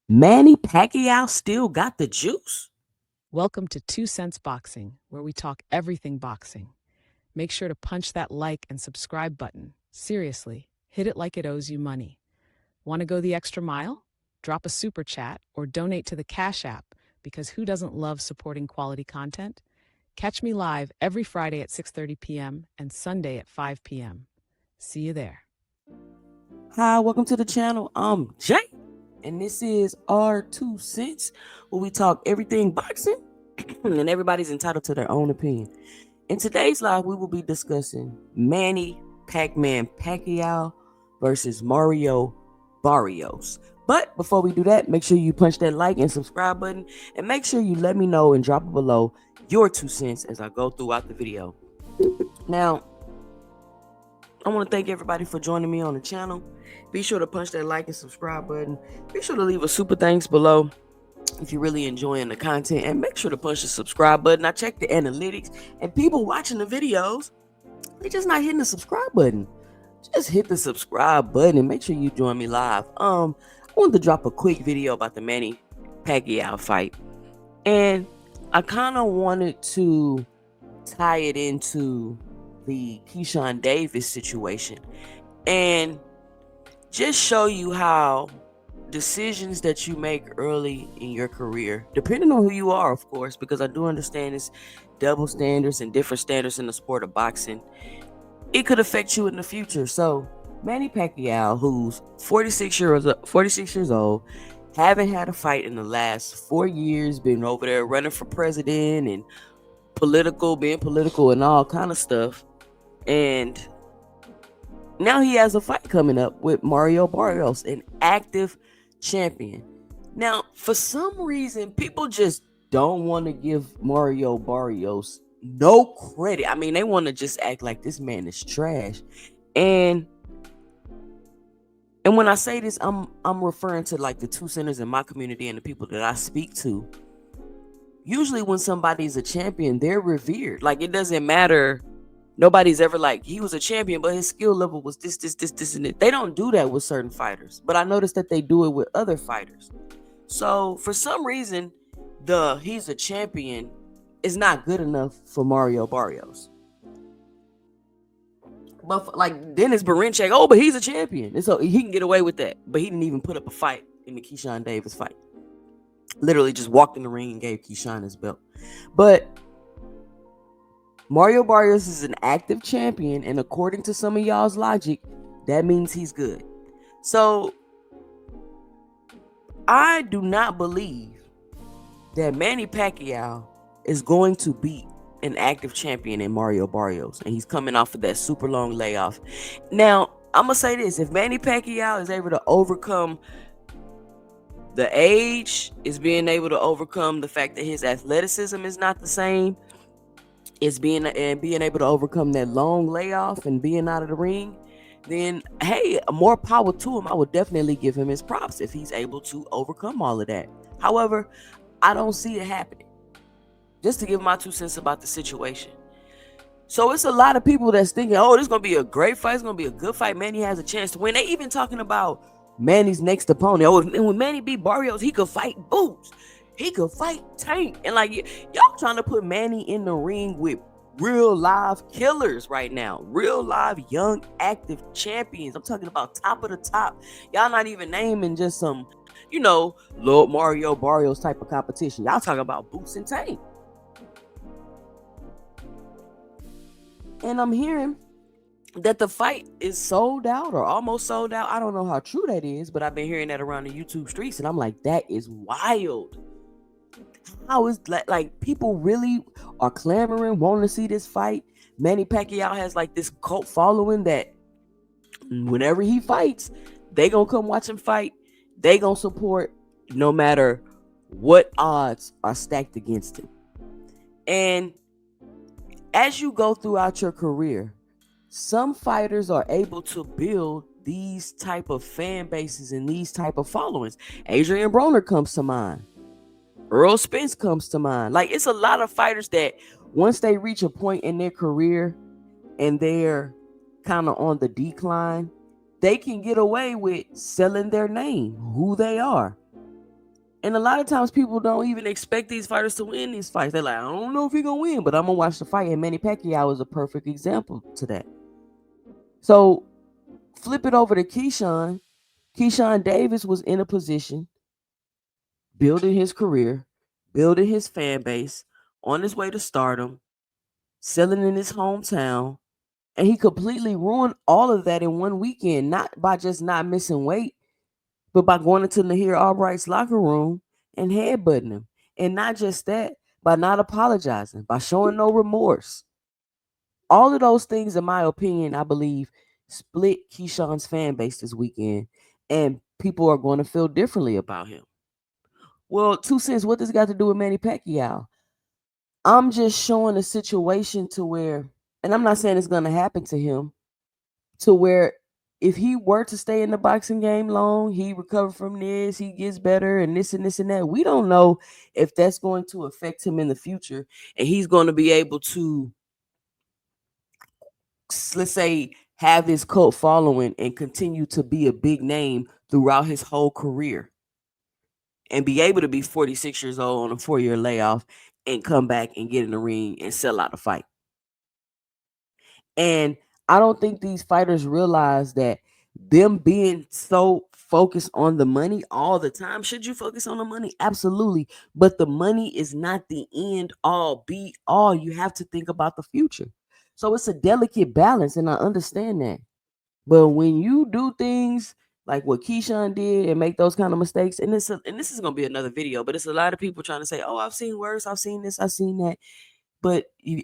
Manny Pacquiao still got the juice? Welcome to 2 Cents Boxing, where we talk everything boxing. Make sure to punch that like and subscribe button. Seriously, hit it like it owes you money. Want to go the extra mile? Drop a super chat or donate to the Cash App because who doesn't love supporting quality content? Catch me live every Friday at 6:30 p.m. and Sunday at 5 p.m. See you there. Hi, welcome to the channel. I'm Jay, and this is our 2 cents, where we talk everything boxing, and everybody's entitled to their own opinion. In today's live, we will be discussing Manny Pac-Man Pacquiao versus Mario Barrios. But before we do that, make sure you punch that like and subscribe button, and make sure you let me know and drop it below your 2 cents as I go throughout the video. Now, I want to thank everybody for joining me on the channel. Be sure to punch that like and subscribe button. Be sure to leave a super thanks below if you're really enjoying the content, and make sure to punch the subscribe button. I check the analytics, and people watching the videos, they're just not hitting the subscribe button. Just hit the subscribe button and make sure you join me live. I wanted to drop a quick video about the Manny Pacquiao fight, and I kind of wanted to tie it into the Keyshawn Davis situation and just show you how decisions that you make early in your career, depending on who you are, of course, because I do understand it's double standards and different standards in the sport of boxing, it could affect you in the future. So Manny Pacquiao, who's 46 years old, haven't had a fight in the last 4 years, been over there running for president and being political and all kind of stuff. And now he has a fight coming up with Mario Barrios, an active champion. Now, for some reason, people just don't want to give Mario Barrios no credit. I mean, they want to just act like this man is trash. And when I say this, I'm referring to like the two centers in my community and the people that I speak to. Usually when somebody's a champion, they're revered. Like, it doesn't matter. Nobody's ever like, he was a champion, but his skill level was this, and it. They don't do that with certain fighters. But I noticed that they do it with other fighters. So for some reason, the he's a champion is not good enough for Mario Barrios. But like Dennis Barinchak, oh, but he's a champion. And so he can get away with that. But he didn't even put up a fight in the Keyshawn Davis fight. Literally just walked in the ring and gave Keyshawn his belt. But Mario Barrios is an active champion, and according to some of y'all's logic, that means he's good. So I do not believe that Manny Pacquiao is going to beat an active champion in Mario Barrios, and he's coming off of that super long layoff. Now, I'm gonna say this: if Manny Pacquiao is able to overcome the age, is being able to overcome the fact that his athleticism is not the same, is being able to overcome that long layoff and being out of the ring, then hey, more power to him. I would definitely give him his props if he's able to overcome all of that. However, I don't see it happening. Just to give my 2 cents about the situation. So it's a lot of people that's thinking, oh, this is going to be a great fight. It's going to be a good fight. Manny has a chance to win. They even talking about Manny's next opponent. Oh, and when Manny beat Barrios, he could fight Boots. He could fight Tank. And like, y'all trying to put Manny in the ring with real live killers right now. Real live young active champions. I'm talking about top of the top. Y'all not even naming just some, Lord Mario Barrios type of competition. Y'all talking about Boots and Tank. And I'm hearing that the fight is sold out or almost sold out. I don't know how true that is, but I've been hearing that around the YouTube streets, and I'm like, that is wild. How is like people really are clamoring, wanting to see this fight? Manny Pacquiao has like this cult following that whenever he fights, they gonna come watch him fight. They gonna support no matter what odds are stacked against him. And as you go throughout your career, some fighters are able to build these type of fan bases and these type of followings. Adrian Broner comes to mind. Earl Spence comes to mind. Like, it's a lot of fighters that once they reach a point in their career and they're kind of on the decline, they can get away with selling their name, who they are. And a lot of times people don't even expect these fighters to win these fights. They're like, I don't know if he's gonna win, but I'm gonna watch the fight. And Manny Pacquiao is a perfect example to that. So flip it over to Keyshawn. Keyshawn Davis was in a position, building his career, building his fan base, on his way to stardom, selling in his hometown, and he completely ruined all of that in one weekend, not by just not missing weight, but by going into Nahir Albright's locker room and headbutting him. And not just that, by not apologizing, by showing no remorse. All of those things, in my opinion, I believe, split Keyshawn's fan base this weekend. And people are going to feel differently about him. Well, 2 cents, what does got to do with Manny Pacquiao? I'm just showing a situation to where, and I'm not saying it's going to happen to him, to where if he were to stay in the boxing game long, he recover from this, he gets better, and this and this and that. We don't know if that's going to affect him in the future, and he's going to be able to, let's say, have his cult following and continue to be a big name throughout his whole career, and be able to be 46 years old on a 4-year layoff and come back and get in the ring and sell out a fight. And I don't think these fighters realize that them being so focused on the money all the time. Should you focus on the money? Absolutely. But the money is not the end all be all. You have to think about the future. So it's a delicate balance, and I understand that. But when you do things like what Keyshawn did and make those kind of mistakes, and this is gonna be another video, but it's a lot of people trying to say, "Oh, I've seen worse. I've seen this. I've seen that." But you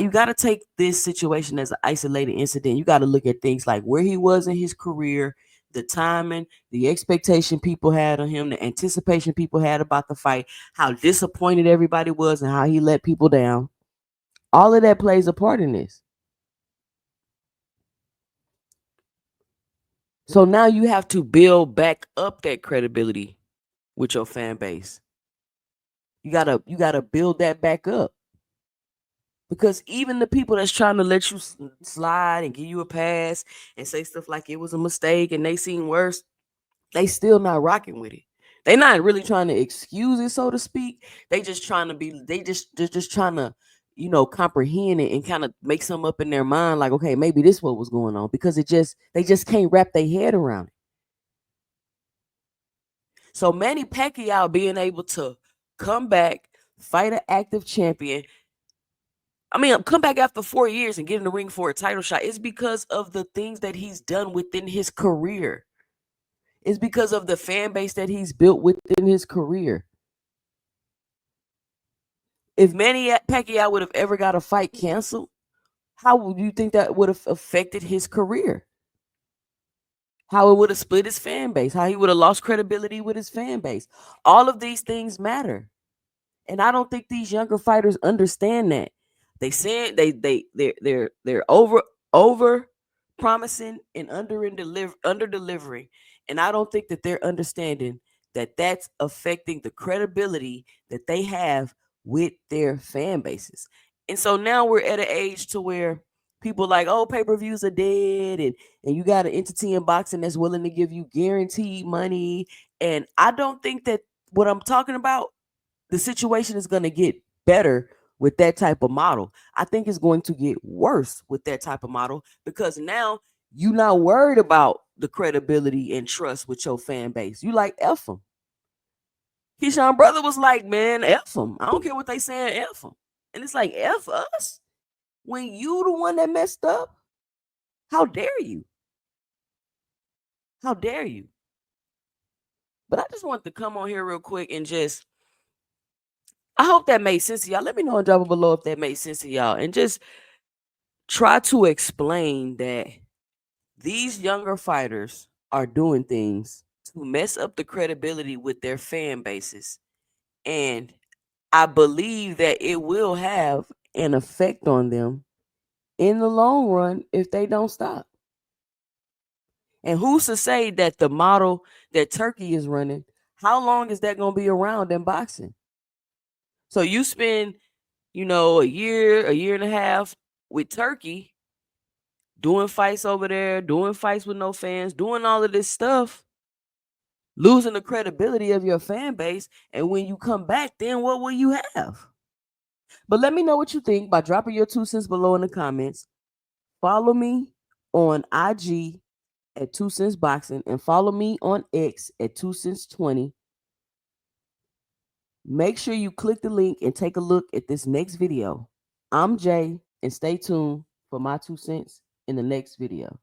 got to take this situation as an isolated incident. You got to look at things like where he was in his career, the timing, the expectation people had on him, the anticipation people had about the fight, how disappointed everybody was, and how he let people down. All of that plays a part in this. So now you have to build back up that credibility with your fan base. You gotta build that back up. Because even the people that's trying to let you slide and give you a pass and say stuff like it was a mistake and they seen worse, they still not rocking with it. They not really trying to excuse it, so to speak. They just trying to be. They're just trying to, comprehend it and kind of make something up in their mind. Like, okay, maybe this what was going on, because they just can't wrap their head around it. So Manny Pacquiao being able to come back, fight an active champion, come back after 4 years and get in the ring for a title shot. It's because of the things that he's done within his career. It's because of the fan base that he's built within his career. If Manny Pacquiao would have ever got a fight canceled, how would you think that would have affected his career? How it would have split his fan base? How he would have lost credibility with his fan base? All of these things matter. And I don't think these younger fighters understand that. They saying they're over promising and under delivering, and I don't think that they're understanding that that's affecting the credibility that they have with their fan bases. And so now we're at an age to where people like, oh, pay-per-views are dead, and you got an entity in boxing that's willing to give you guaranteed money. And I don't think that what I'm talking about, the situation is going to get better with that type of model. I think it's going to get worse with that type of model, because now you're not worried about the credibility and trust with your fan base. You like F them. Keyshawn brother was like, man, F them. I don't care what they saying, F them. And it's like, F us? When you the one that messed up? How dare you? How dare you? But I just wanted to come on here real quick and just, I hope that made sense to y'all. Let me know and drop it below if that made sense to y'all. And just try to explain that these younger fighters are doing things to mess up the credibility with their fan bases. And I believe that it will have an effect on them in the long run if they don't stop. And who's to say that the model that Turkey is running, how long is that going to be around in boxing? So you spend, a year and a half with Turkey, doing fights over there, doing fights with no fans, doing all of this stuff. losing the credibility of your fan base. And when you come back, then what will you have? But let me know what you think by dropping your 2 cents below in the comments. Follow me on IG at 2 cents boxing and follow me on X at 2cents20. Make sure you click the link and take a look at this next video. I'm Jay, and stay tuned for my 2 cents in the next video.